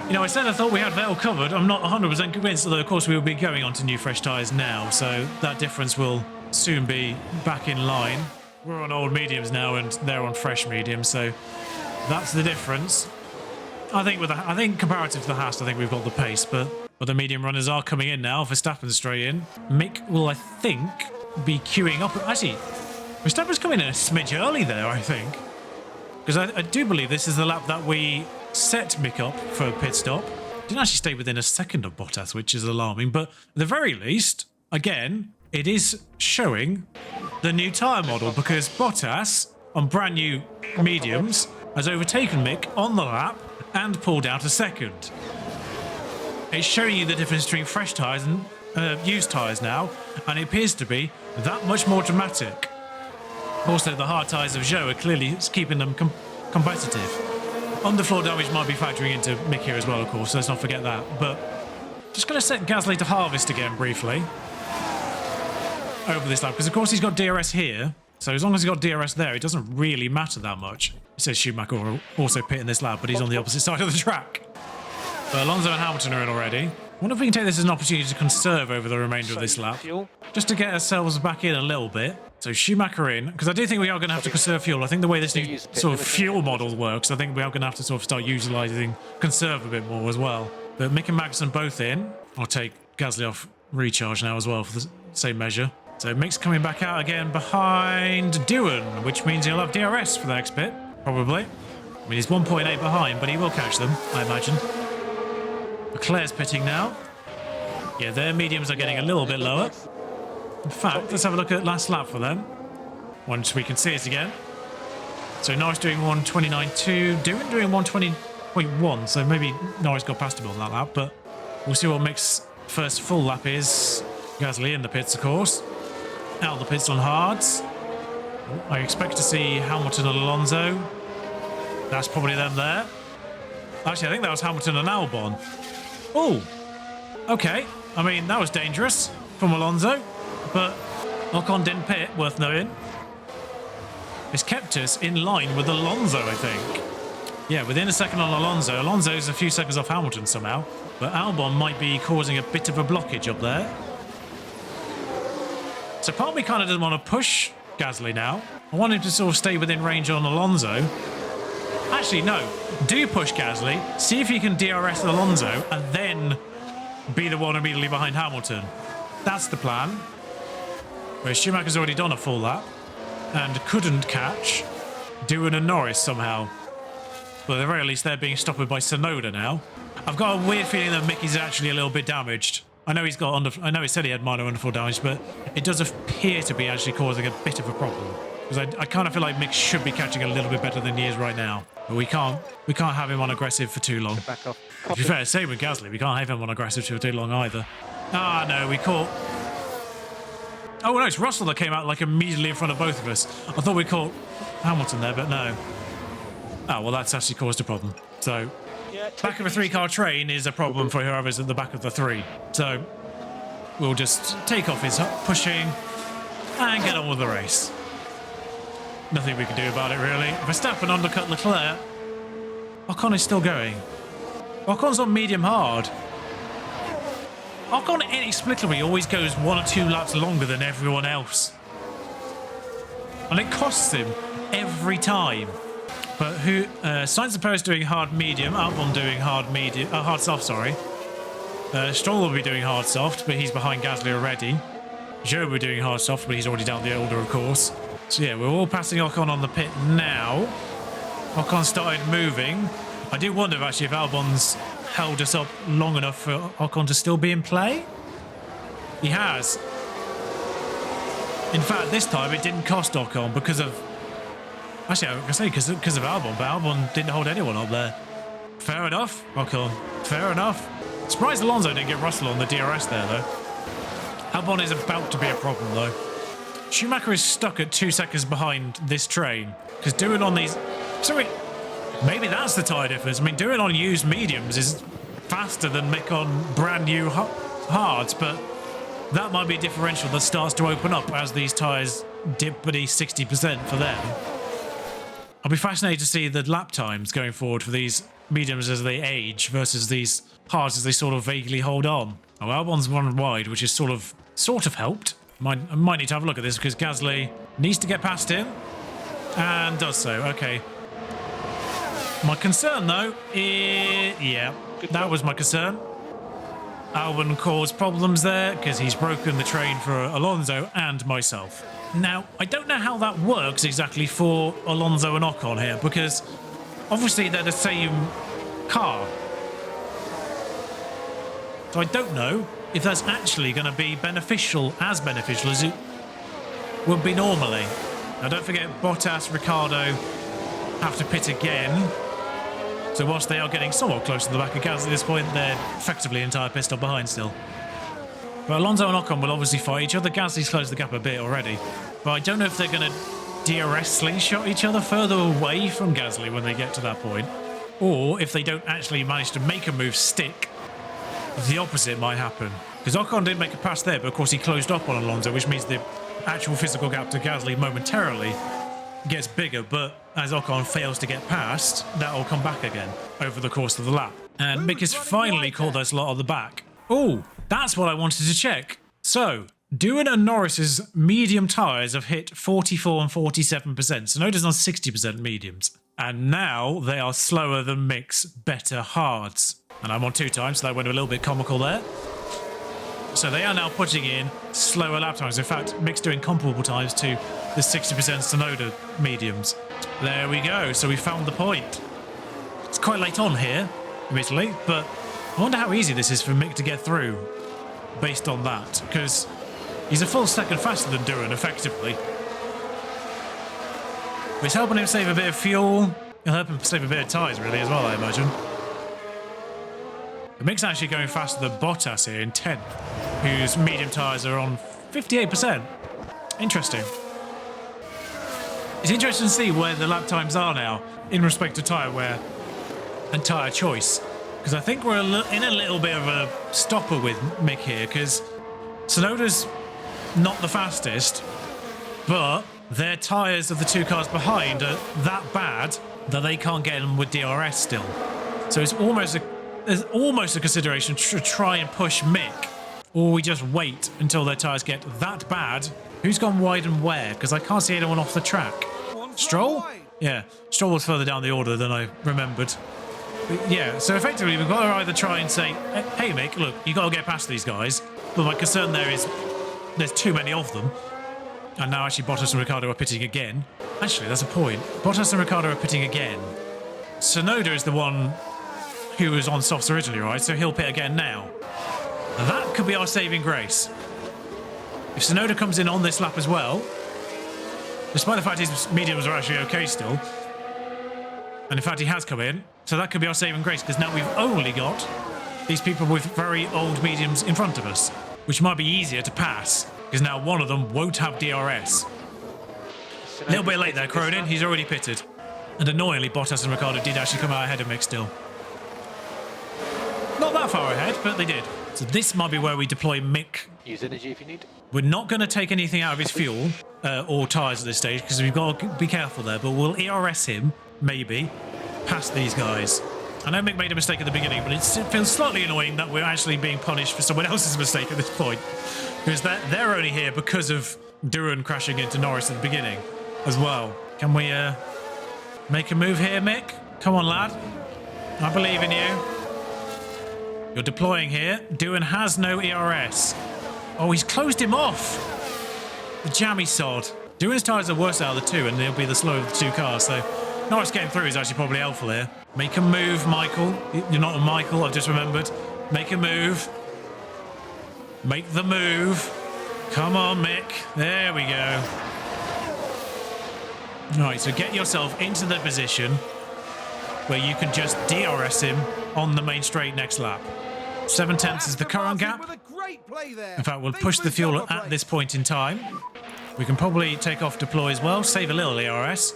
You know, I said I thought we had Vettel covered. I'm not 100% convinced, although of course we will be going on to new fresh tyres now, so that difference will soon be back in line. We're on old mediums now and they're on fresh mediums, so that's the difference. I think comparative to the Haas, I think we've got the pace, but the medium runners are coming in now. Verstappen's straight in. Mick will, I think, be queuing up. Actually, Verstappen's coming in a smidge early there, I think, because I do believe this is the lap that we set Mick up for a pit stop. Didn't actually stay within a second of Bottas, which is alarming, but at the very least, again, it is showing the new tyre model, because Bottas, on brand new mediums, has overtaken Mick on the lap and pulled out a second. It's showing you the difference between fresh tyres and used tyres now, and it appears to be that much more dramatic. Also, the hard tyres of Zhou are clearly keeping them competitive. Underfloor damage might be factoring into Mick here as well, of course, so let's not forget that. But just going to set Gasly to harvest again briefly over this lap, because of course he's got DRS here, so as long as he's got DRS there, it doesn't really matter that much. It says Schumacher will also pit in this lap, but he's on the opposite side of the track. But Alonso and Hamilton are in already. I wonder if we can take this as an opportunity to conserve over the remainder of this lap, just to get ourselves back in a little bit. So Schumacher in, because I do think we are going to have to conserve fuel. I think the way this new sort of fuel model works, I think we are going to have to sort of start utilising conserve a bit more as well. But Mick and Magnussen both in. I'll take Gasly off recharge now as well for the same measure. So Mick's coming back out again behind Doohan, which means he'll have DRS for the next bit, probably. I mean, he's 1.8 behind, but he will catch them, I imagine. Leclerc's pitting now. Yeah, their mediums are getting a little bit lower. In fact, let's have a look at last lap for them, once we can see it again. So Norris doing 129.2, Doohan doing 120.1, so maybe Norris got past him on that lap, but we'll see what Mick's first full lap is. Gasly in the pits, of course. Out of the pits on hards. I expect to see Hamilton and Alonso. That's probably them there. Actually, I think that was Hamilton and Albon. Oh, okay. I mean, that was dangerous from Alonso, but Ocon didn't pit, worth knowing. It's kept us in line with Alonso, I think. Yeah, within a second on Alonso. Alonso's a few seconds off Hamilton somehow. But Albon might be causing a bit of a blockage up there. So part of me kind of doesn't want to push Gasly now. I want him to sort of stay within range on Alonso. Actually, no. Do push Gasly. See if you can DRS Alonso and then be the one immediately behind Hamilton. That's the plan. Whereas Schumacher's already done a full lap and couldn't catch Doohan and Norris somehow. But at the very least, they're being stopped by Tsunoda now. I've got a weird feeling that Mickey's actually a little bit damaged. I know I know he said he had minor underfoot damage, but it does appear to be actually causing a bit of a problem. Because I kind of feel like Mick should be catching a little bit better than he is right now. But we can't have him on aggressive for too long. Back off. To be fair, same with Gasly. We can't have him on aggressive for too long either. Ah, no, we caught... Oh, no, it's Russell that came out like immediately in front of both of us. I thought we caught Hamilton there, but no. Oh, well, that's actually caused a problem. So, back of a three-car train is a problem for whoever's at the back of the three. So, we'll just take off his pushing and get on with the race. Nothing we can do about it, really. Verstappen undercut Leclerc. Ocon is still going. Ocon's on medium hard. Ocon inexplicably always goes 1 or 2 laps longer than everyone else. And it costs him every time. But Sainz and Perez doing hard medium, Albon doing hard soft, sorry. Stroll will be doing hard soft, but he's behind Gasly already. Zhou will be doing hard soft, but he's already down the order, of course. So yeah, we're all passing Ocon on the pit now. Ocon started moving. I do wonder actually if Albon's held us up long enough for Ocon to still be in play. He has. In fact, this time it didn't cost Ocon because of... Actually, I was going to say because of Albon, but Albon didn't hold anyone up there. Fair enough, Ocon. Fair enough. Surprised Alonso didn't get Russell on the DRS there, though. Albon is about to be a problem, though. Schumacher is stuck at 2 seconds behind this train because doing on these... Sorry, maybe that's the tyre difference. I mean, doing on used mediums is faster than Mick on brand new hards, but that might be a differential that starts to open up as these tyres dip beneath 60% for them. I'll be fascinated to see the lap times going forward for these mediums as they age versus these hards as they sort of vaguely hold on. Oh, Albon's one wide, which is sort of helped. I might need to have a look at this because Gasly needs to get past him and does so. Okay. My concern, though, is... Yeah, that was my concern. Albon caused problems there because he's broken the train for Alonso and myself. Now, I don't know how that works exactly for Alonso and Ocon here because obviously they're the same car. So I don't know if that's actually going to be beneficial as it would be normally. Now, don't forget Bottas, Ricciardo have to pit again. So whilst they are getting somewhat close to the back of Gasly at this point, they're effectively entire pit stop behind still. But Alonso and Ocon will obviously fight each other. Gasly's closed the gap a bit already. But I don't know if they're going to DRS slingshot each other further away from Gasly when they get to that point. Or if they don't actually manage to make a move stick, the opposite might happen. Because Ocon did make a pass there, but of course he closed up on Alonso, which means the actual physical gap to Gasly momentarily gets bigger, but as Ocon fails to get past, that will come back again over the course of the lap. And Mick has finally caught those lot on the back. Oh, that's what I wanted to check. So, Doohan and Norris's medium tyres have hit 44 and 47%. Tsunoda's on 60% mediums. And now they are slower than Mick's better hards. And I'm on 2 times, so that went a little bit comical there. So they are now putting in slower lap times. In fact, Mick's doing comparable times to the 60% Tsunoda mediums. There we go. So we found the point. It's quite late on here, admittedly, but I wonder how easy this is for Mick to get through based on that, because he's a full second faster than Doohan, effectively. It's helping him save a bit of fuel. It'll help him save a bit of tyres, really, as well, I imagine. Mick's actually going faster than Bottas here in 10th, whose medium tyres are on 58%. Interesting. It's interesting to see where the lap times are now in respect to tyre wear and tyre choice. Because I think we're in a little bit of a stopper with Mick here, because Tsunoda's not the fastest, but their tyres of the two cars behind are that bad that they can't get them with DRS still. So it's there's almost a consideration to try and push Mick, or we just wait until their tyres get that bad. Who's gone wide and where? Because I can't see anyone off the track. Stroll? Yeah, Stroll was further down the order than I remembered. But yeah, so effectively we've got to either try and say, hey Mick, look, you got to get past these guys. But my concern there is there's too many of them. And now actually Bottas and Ricciardo are pitting again. Actually, that's a point. Bottas and Ricciardo are pitting again. Tsunoda is the one who was on softs originally, right? So he'll pit again now. That could be our saving grace. If Tsunoda comes in on this lap as well, despite the fact his mediums are actually okay still, and in fact he has come in, so that could be our saving grace, because now we've only got these people with very old mediums in front of us, which might be easier to pass, because now one of them won't have DRS. A little bit late there, Cronin, he's already pitted. And annoyingly, Bottas and Ricciardo did actually come out ahead of Mick still. Not that far ahead, but they did. So this might be where we deploy Mick. Use energy if you need. We're not going to take anything out of his fuel or tyres at this stage, because we've got to be careful there, but we'll ERS him, maybe, past these guys. I know Mick made a mistake at the beginning, but it feels slightly annoying that we're actually being punished for someone else's mistake at this point. Because they're only here because of Duran crashing into Norris at the beginning as well. Can we make a move here, Mick? Come on, lad. I believe in you. You're deploying here. Duran has no ERS. Oh, he's closed him off. The jammy sod. Duran's tyres are worse out of the two, and they'll be the slower of the two cars, so Norris getting through is actually probably helpful here. Make a move, Michael. You're not a Michael, I've just remembered. Make a move. Make the move. Come on, Mick. There we go. Right, so get yourself into the position where you can just DRS him on the main straight next lap. 7 tenths is the current gap. In fact, we'll push the fuel at this point in time. We can probably take off deploy as well, save a little ERS.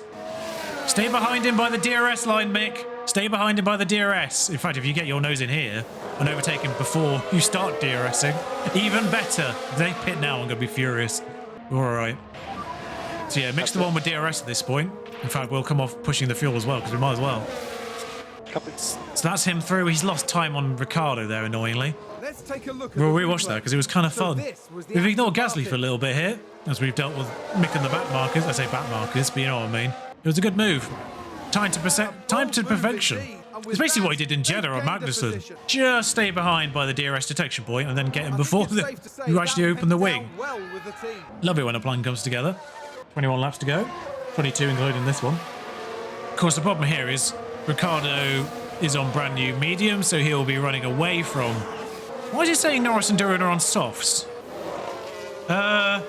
Stay behind him by the DRS line, Mick. Stay behind him by the DRS. In fact, if you get your nose in here and overtake him before you start DRSing, even better. If they pit now, I'm going to be furious. All right. So yeah, mix the one with DRS at this point. In fact, we'll come off pushing the fuel as well, because we might as well. So that's him through. He's lost time on Ricciardo there, annoyingly. Let's take a look at We'll rewatch that, because it was kind of fun. We've ignored Gasly for a little bit here, as we've dealt with Mick and the back markers. I say back markers, but you know what I mean. It was a good move. Time to perfection. It's basically what he did in Jeddah on Magnussen. Just stay behind by the DRS detection point and then get him before you actually open the wing. Love it when a plan comes together. 21 laps to go. 22 including this one. Of course, the problem here is Ricciardo is on brand new medium, so he'll be running away from... Why is it saying Norris and Duran are on softs? Why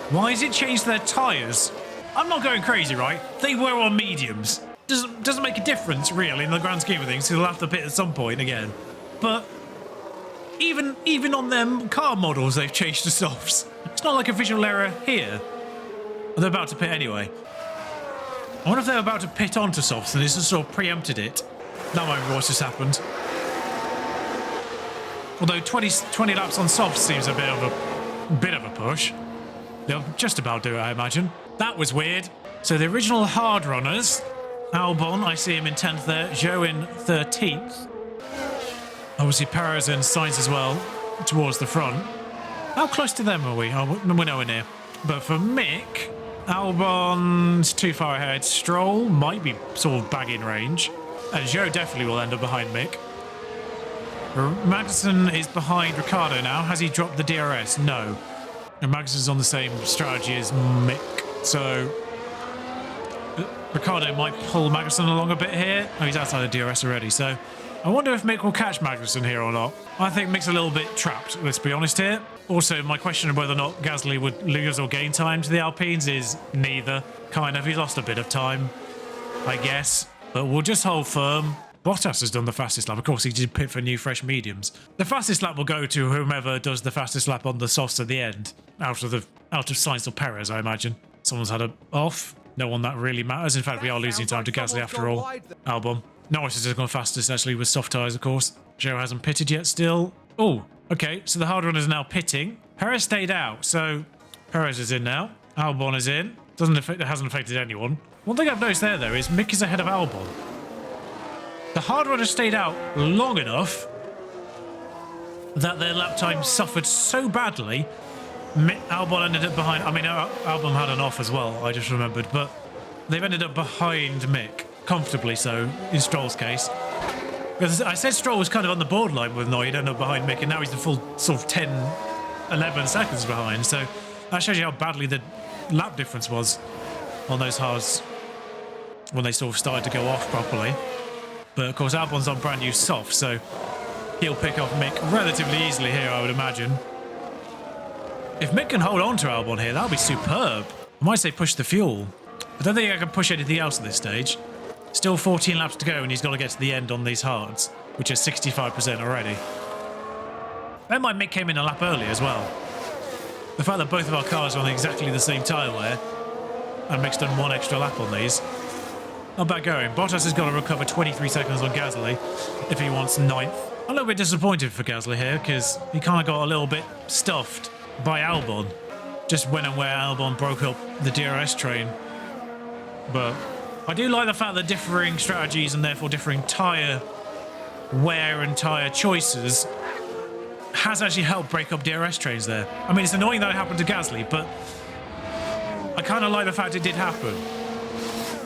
has it changed their tyres? I'm not going crazy, right? They were on mediums. Doesn't make a difference, really, in the grand scheme of things, so they'll have to pit at some point again. But even on them car models, they've changed to softs. It's not like a visual error here. They're about to pit anyway. I wonder if they're about to pit onto softs and this has sort of preempted it. That might be what's just happened. Although 20 laps on softs seems a bit of a push. They'll just about do it, I imagine. That was weird. So the original hard runners, Albon, I see him in 10th there, Zhou in 13th. Obviously Perez and Sainz as well, towards the front. How close to them are we? Oh, we're nowhere near. But for Mick, Albon's too far ahead. Stroll might be sort of bagging range. And Zhou definitely will end up behind Mick. Magnussen is behind Ricciardo now. Has he dropped the DRS? No. And Magnussen's on the same strategy as Mick. So Ricciardo might pull Magnussen along a bit here. Oh, he's outside of DRS already. So I wonder if Mick will catch Magnussen here or not. I think Mick's a little bit trapped, let's be honest here. Also, my question of whether or not Gasly would lose or gain time to the Alpines is neither. Kind of. He's lost a bit of time, I guess. But we'll just hold firm. Bottas has done the fastest lap. Of course, he did pit for new, fresh mediums. The fastest lap will go to whomever does the fastest lap on the softs at the end. Out of Sainz or Perez, I imagine. Someone's had it off. No one that really matters. In fact, we are losing time to Gasly after all. Albon. Norris has gone fastest, actually, with soft tyres, of course. Zhou hasn't pitted yet still. Oh, okay. So the hard runners are now pitting. Perez stayed out, so Perez is in now. Albon is in. It hasn't affected anyone. One thing I've noticed there, though, is Mick is ahead of Albon. The hard runner stayed out long enough that their lap time suffered so badly. Albon ended up behind. I mean, Albon had an off as well, I just remembered, but they've ended up behind Mick, comfortably so, in Stroll's case. Because I said Stroll was kind of on the borderline with Noy, he'd end up behind Mick, and now he's the full sort of 10, 11 seconds behind. So that shows you how badly the lap difference was on those hards when they sort of started to go off properly. But of course, Albon's on brand new soft, so he'll pick off Mick relatively easily here, I would imagine. If Mick can hold on to Albon here, that'll be superb. I might say push the fuel. I don't think I can push anything else at this stage. Still 14 laps to go, and he's got to get to the end on these hards, which is 65% already. Then my Mick came in a lap early as well. The fact that both of our cars are on exactly the same tyre wear, and Mick's done one extra lap on these. Not bad going. Bottas has got to recover 23 seconds on Gasly if he wants 9th. I'm a little bit disappointed for Gasly here, because he kind of got a little bit stuffed by Albon. Just when and where Albon broke up the DRS train. But I do like the fact that differing strategies and therefore differing tyre wear and tyre choices has actually helped break up DRS trains there. I mean, it's annoying that it happened to Gasly, but I kind of like the fact it did happen.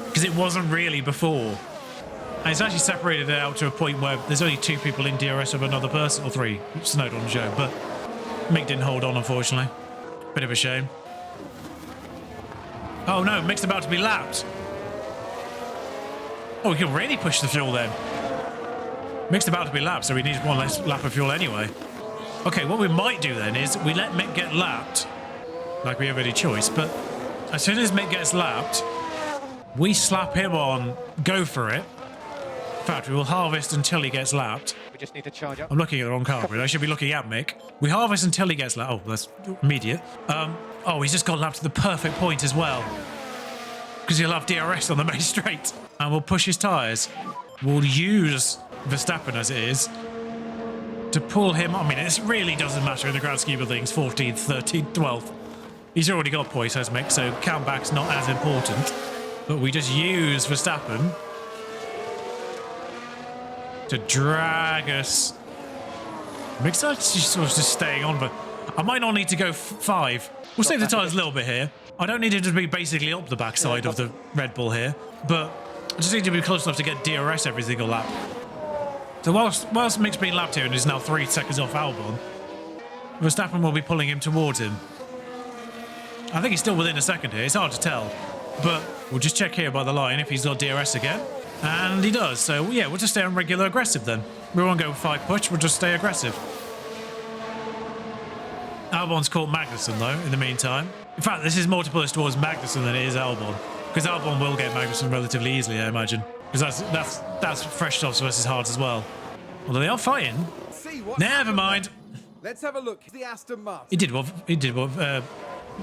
Because it wasn't really before. And it's actually separated it out to a point where there's only 2 people in DRS of another person, or 3, snowed on Joe, but Mick didn't hold on, unfortunately. Bit of a shame. Oh no, Mick's about to be lapped. Oh, we can really push the fuel then. Mick's about to be lapped, so we need one less lap of fuel anyway. Okay, what we might do then is we let Mick get lapped, like we have any choice, but as soon as Mick gets lapped, we slap him on, go for it. In fact, we will harvest until he gets lapped. We just need to charge up. I'm looking at the wrong car, but I should be looking at Mick. We harvest until he gets lapped. Oh, that's immediate. Oh, he's just got lapped to the perfect point as well. Because he'll have DRS on the main straight. And we'll push his tyres. We'll use Verstappen as it is to pull him. I mean, it really doesn't matter in the grand scheme of things. 14th, 13th, 12th. He's already got points, has Mick, so comeback's not as important. But we just use Verstappen to drag us. Mick's actually sort of just staying on, but I might not need to go 5. We'll save the tyres a little bit here. I don't need it to be basically up the backside of the Red Bull here, but I just need to be close enough to get DRS every single lap. So whilst Mick's been lapped here and is now 3 seconds off Albon, Verstappen will be pulling him towards him. I think he's still within a second here. It's hard to tell, but we'll just check here by the line if he's got DRS again. And he does, so yeah, we'll just stay on regular aggressive then. We won't go 5 push, we'll just stay aggressive. Albon's caught Magnussen though, in the meantime. In fact, this is more to push towards Magnussen than it is Albon. Because Albon will get Magnussen relatively easily, I imagine. Because that's fresh softs versus hards as well. Although they are fighting. Never mind. Let's have a look at the Aston Martin. He did what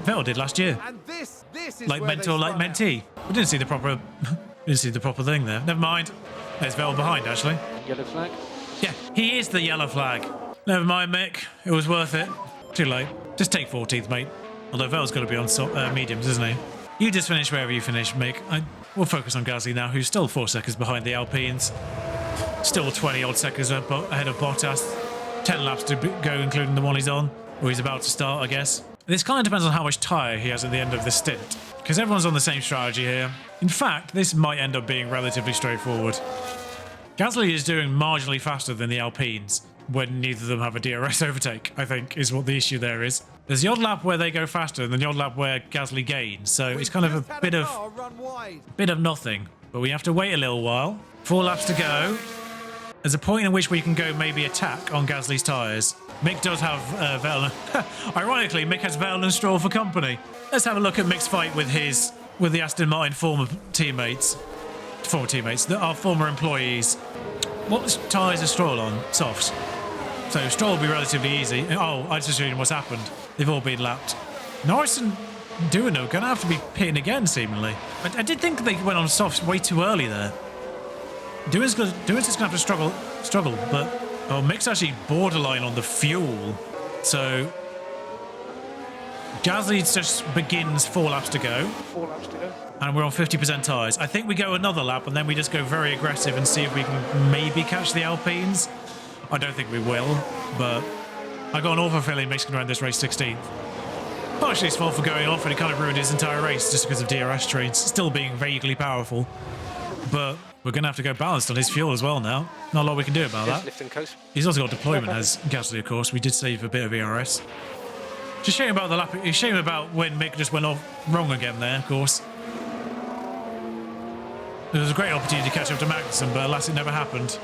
Vettel did last year. And this is like where mentor, like mentee. We didn't see the proper thing there. Never mind. There's Vettel behind, actually. Yellow flag. Yeah, he is the yellow flag. Never mind, Mick. It was worth it. Too late. Just take 14th, mate. Although Vettel's got to be on mediums, isn't he? You just finish wherever you finish, Mick. We'll focus on Gasly now, who's still 4 seconds behind the Alpines. Still 20-odd seconds ahead of Bottas. 10 laps to go, including the one he's on, or he's about to start, I guess. This kind of depends on how much tyre he has at the end of the stint, because everyone's on the same strategy here. In fact, this might end up being relatively straightforward. Gasly is doing marginally faster than the Alpines when neither of them have a DRS overtake, I think, is what the issue there is. There's the odd lap where they go faster and the odd lap where Gasly gains, so it's kind of a bit of nothing. But we have to wait a little while. 4 laps to go. There's a point in which we can go maybe attack on Gasly's tyres. Mick does have Vettel. Ironically, Mick has Vettel and Stroll for company. Let's have a look at Mick's fight with the Aston Martin former teammates, our former employees. What tyres are Stroll on? Softs. So Stroll will be relatively easy. Oh, I just assumed what's happened. They've all been lapped. Norris and Duino are going to have to be pitting again, seemingly. I did think they went on softs way too early there. Duino's just going to have to struggle, but Mick's actually borderline on the fuel. So Gasly just begins 4 laps to go. 4 laps to go. And we're on 50% tyres. I think we go another lap and then we just go very aggressive and see if we can maybe catch the Alpines. I don't think we will, but I got an awful feeling Mason around this race 16th. Partially his fault for going off, and it kind of ruined his entire race just because of DRS trains still being vaguely powerful. But we're going to have to go balanced on his fuel as well now. Not a lot we can do about that. Lift and coast. He's also got deployment as Gasly, of course. We did save a bit of ERS. Just shame about the lap. It's shame about when Mick just went off wrong again there, of course. There was a great opportunity to catch up to Magnussen, but alas, it never happened.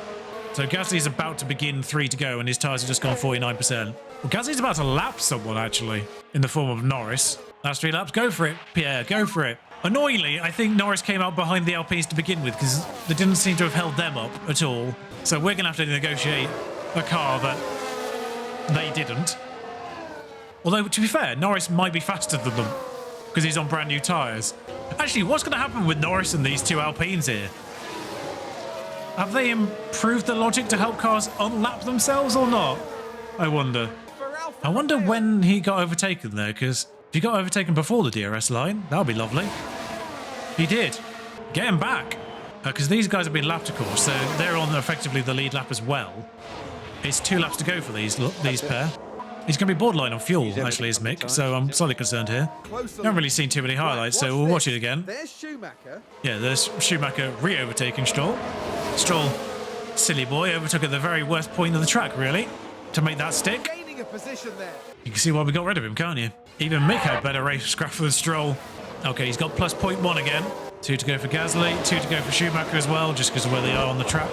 So Gasly's about to begin 3 to go, and his tyres have just gone 49%. Well, Gasly's about to lap someone, actually, in the form of Norris. Last 3 laps, go for it, Pierre, go for it. Annoyingly, I think Norris came out behind the Alpines to begin with, because they didn't seem to have held them up at all. So we're going to have to negotiate a car that they didn't. Although, to be fair, Norris might be faster than them, because he's on brand new tyres. Actually, what's going to happen with Norris and these 2 Alpines here? Have they improved the logic to help cars unlap themselves or not? I wonder. I wonder when he got overtaken there, because if he got overtaken before the DRS line, that would be lovely. He did. Get him back. Because these guys have been lapped, of course, so they're on effectively the lead lap as well. It's 2 laps to go for these pair. He's going to be borderline on fuel, actually, is Mick, so I'm slightly concerned here. Haven't really seen too many highlights, so we'll watch it again. There's Schumacher. Yeah, there's Schumacher re-overtaking Stroll. Stroll, silly boy, overtook at the very worst point of the track, really, to make that stick. Gaining a position there. You can see why we got rid of him, can't you? Even Mick had better racecraft than Stroll. Okay, he's got plus 0.1 again. 2 to go for Gasly, 2 to go for Schumacher as well, just because of where they are on the track.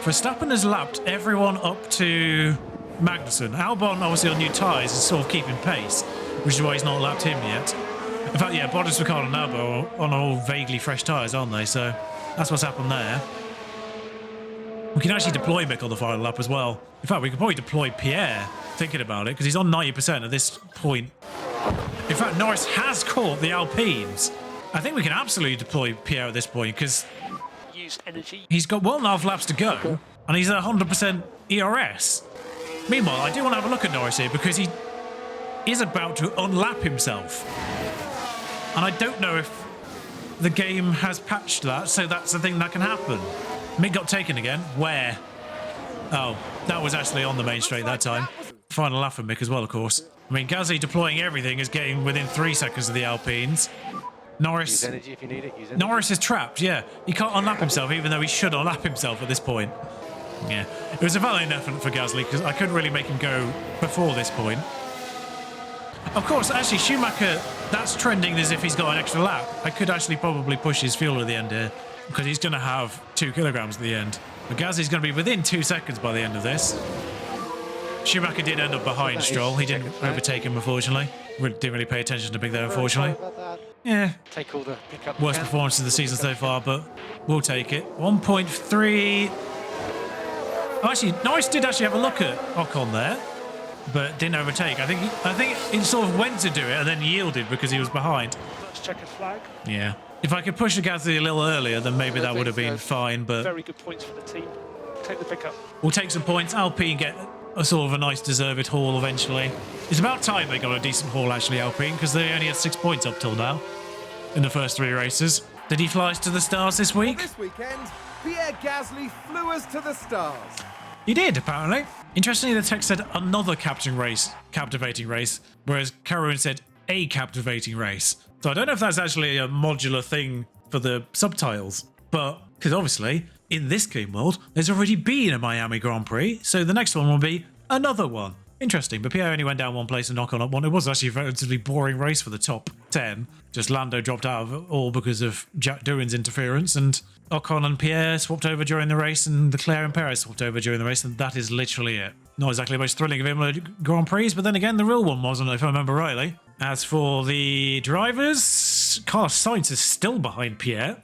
Verstappen has lapped everyone up to Magnussen. Albon, obviously on new tyres, is sort of keeping pace, which is why he's not lapped him yet. In fact, yeah, Bottas, Ricciardo and Albon are on all vaguely fresh tyres, aren't they? So that's what's happened there. We can actually deploy Mick on the final lap as well. In fact, we could probably deploy Pierre, thinking about it, because he's on 90% at this point. In fact, Norris has caught the Alpines. I think we can absolutely deploy Pierre at this point, because Energy. he's got 1.5 laps to go, and he's at 100% ERS. Meanwhile, I do want to have a look at Norris here, because he is about to unlap himself. And I don't know if the game has patched that, so that's the thing that can happen. Mick got taken again. Where? Oh, that was actually on the main straight that time. Final lap for Mick as well, of course. I mean, Gasly deploying everything is getting within 3 seconds of the Alpines. Norris, Use energy if you need it. Use energy. Norris is trapped, yeah. He can't unlap himself, even though he should unlap himself at this point. Yeah, it was a valiant effort for Gasly, because I couldn't really make him go before this point. Of course, actually, Schumacher, that's trending as if he's got an extra lap. I could actually probably push his fuel at the end here, because he's going to have 2 kilograms at the end. But Gasly's going to be within 2 seconds by the end of this. Schumacher did end up behind Stroll. He didn't overtake him, unfortunately. Didn't really pay attention to Mick there, unfortunately. Yeah, Take all the pickup. worst performance of the season so far, but we'll take it. 1.3. Oh, actually, Norris did actually have a look at Ocon there, but didn't overtake. I think he sort of went to do it and then yielded because he was behind. Let's check a flag. Yeah. If I could push the Gasly a little earlier, then maybe that would have been fine, but Very good points for the team. Take the pickup. we'll take some points. Alpine get a sort of a nice deserved haul eventually. It's about time they got a decent haul, actually, Alpine, because they only had 6 points up till now in the first 3 races. Did he fly us to the stars this week? This weekend, Pierre Gasly flew us to the stars. He did, apparently. Interestingly, the text said another captivating race, whereas Karun said a captivating race. So I don't know if that's actually a modular thing for the subtitles, but because obviously in this game world, there's already been a Miami Grand Prix, so the next one will be another one. Interesting, but Pierre only went down 1 place and Ocon up 1. It was actually a relatively boring race for the top 10. Just Lando dropped out of it all because of Jack Doohan's interference, and Ocon and Pierre swapped over during the race, and Leclerc and Perez swapped over during the race, and that is literally it. Not exactly the most thrilling of Imola Grand Prix, but then again, the real one wasn't, if I remember rightly. As for the drivers, Carlos Sainz is still behind Pierre,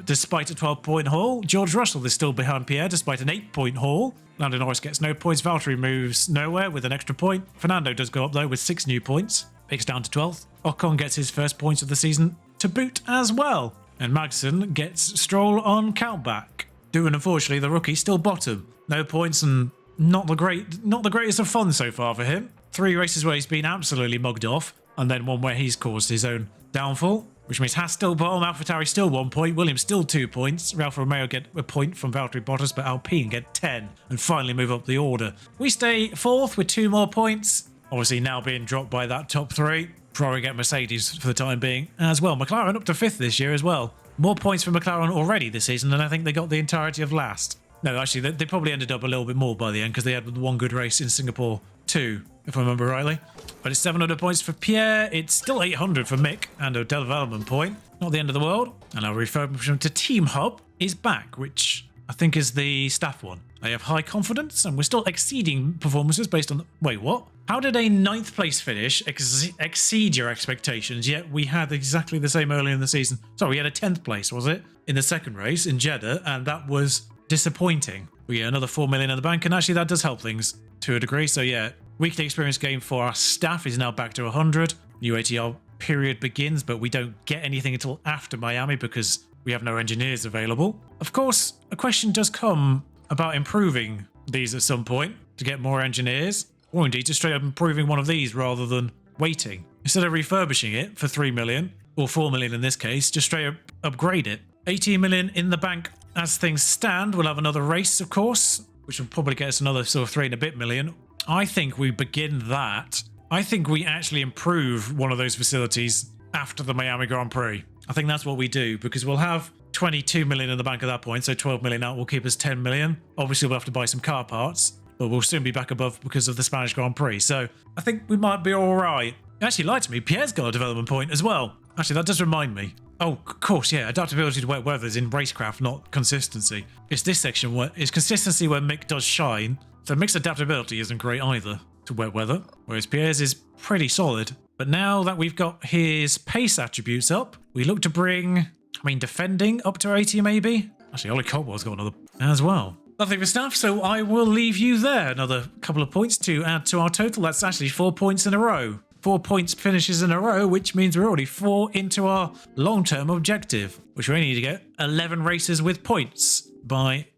despite a 12-point haul. George Russell is still behind Pierre, despite an 8-point haul. Lando Norris gets no points. Valtteri moves nowhere with an extra point. Fernando does go up, though, with 6 new points. Picks down to 12th. Ocon gets his first points of the season to boot as well. And Magnussen gets Stroll on countback. Doohan, unfortunately, the rookie, still bottom. No points and not the greatest of fun so far for him. 3 races where he's been absolutely mugged off, and then one where he's caused his own downfall, which means Haas still bottom, AlphaTauri still 1 point, Williams still 2 points, Ralph Romeo get a point from Valtteri Bottas, but Alpine get 10 and finally move up the order. We stay 4th with 2 more points, obviously now being dropped by that top 3. Ferrari get Mercedes for the time being as well. McLaren up to 5th this year as well. More points for McLaren already this season than I think they got the entirety of last. No, actually, they probably ended up a little bit more by the end because they had one good race in Singapore too, if I remember rightly. But it's 700 points for Pierre. It's still 800 for Mick and a development point. Not the end of the world. And our refurbishment to Team Hub is back, which I think is the staff one. I have high confidence and we're still exceeding performances based on... Wait, what? How did a 9th place finish exceed your expectations, yet we had exactly the same earlier in the season? Sorry, we had a 10th place, was it? In the second race in Jeddah, and that was disappointing. We get another 4 million in the bank, and actually that does help things to a degree. So yeah, weekly experience gain for our staff is now back to 100. New ATR period begins, but we don't get anything until after Miami because we have no engineers available. Of course, a question does come about improving these at some point to get more engineers, or indeed just straight up improving one of these rather than waiting. Instead of refurbishing it for 3 million, or 4 million in this case, just straight up upgrade it. 18 million in the bank as things stand. We'll have another race, of course, which will probably get us another sort of 3 and a bit million. I think we begin that. I think we actually improve one of those facilities after the Miami Grand Prix. I think that's what we do, because we'll have 22 million in the bank at that point, so 12 million out will keep us 10 million. Obviously, we'll have to buy some car parts, but we'll soon be back above because of the Spanish Grand Prix. So I think we might be all right. Actually, lied to me. Pierre's got a development point as well. Actually, that does remind me. Oh, of course, yeah. Adaptability to wet weather is in racecraft, not consistency. It's this section where it's consistency where Mick does shine. So Mick's adaptability isn't great either to wet weather, whereas Pierre's is pretty solid. But now that we've got his pace attributes up, we look to bring, defending up to 80 maybe? Actually, Ollie Caldwell's got another as well. Nothing for staff, so I will leave you there. Another couple of points to add to our total. That's actually 4 points in a row. 4 points finishes in a row, which means we're already 4 into our long-term objective, which we only need to get 11 races with points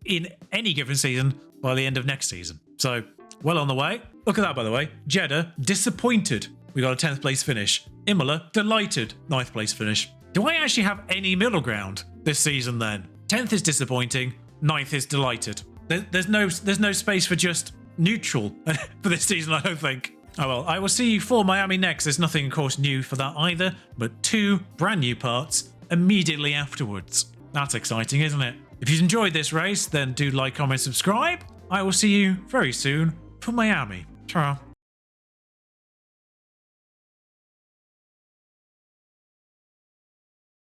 in any given season by the end of next season. So, well on the way. Look at that, by the way. Jeddah, disappointed. We got a 10th place finish. Imola, delighted. 9th place finish. Do I actually have any middle ground this season then? 10th is disappointing. 9th is delighted. There's no space for just neutral for this season, I don't think. Oh well, I will see you for Miami next. There's nothing, of course, new for that either, but 2 brand new parts immediately afterwards. That's exciting, isn't it? If you've enjoyed this race, then do like, comment, subscribe. I will see you very soon for Miami. Ta-ra.